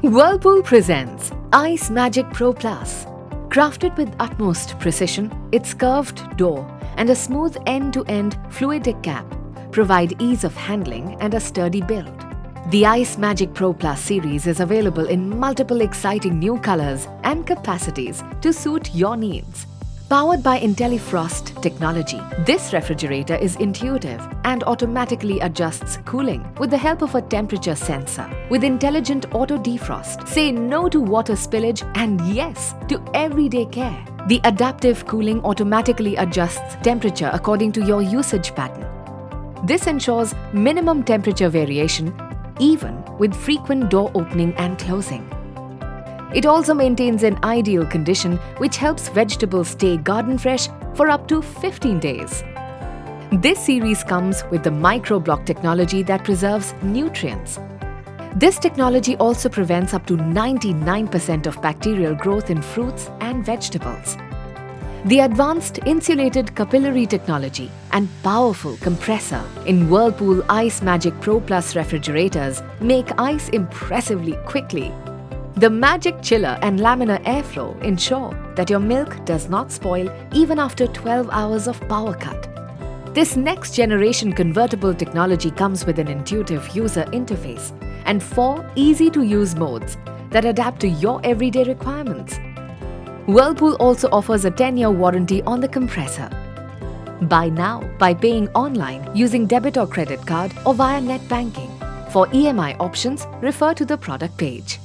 Whirlpool presents Ice Magic Pro Plus. Crafted with utmost precision, its curved door and a smooth end-to-end fluidic cap provide ease of handling and a sturdy build. The Ice Magic Pro Plus series is available in multiple exciting new colors and capacities to suit your needs. Powered by IntelliFrost technology, this refrigerator is intuitive and automatically adjusts cooling with the help of a temperature sensor. With intelligent auto defrost, say no to water spillage and yes to everyday care. The adaptive cooling automatically adjusts temperature according to your usage pattern. This ensures minimum temperature variation even with frequent door opening and closing. It also maintains an ideal condition which helps vegetables stay garden fresh for up to 15 days. This series comes with the microblock technology that preserves nutrients. This technology also prevents up to 99% of bacterial growth in fruits and vegetables. The advanced insulated capillary technology and powerful compressor in Whirlpool Ice Magic Pro Plus refrigerators make ice impressively quickly. The magic chiller and laminar airflow ensure that your milk does not spoil even after 12 hours of power cut. This next-generation convertible technology comes with an intuitive user interface and 4 easy-to-use modes that adapt to your everyday requirements. Whirlpool also offers a 10-year warranty on the compressor. Buy now by paying online using debit or credit card or via net banking. For EMI options, refer to the product page.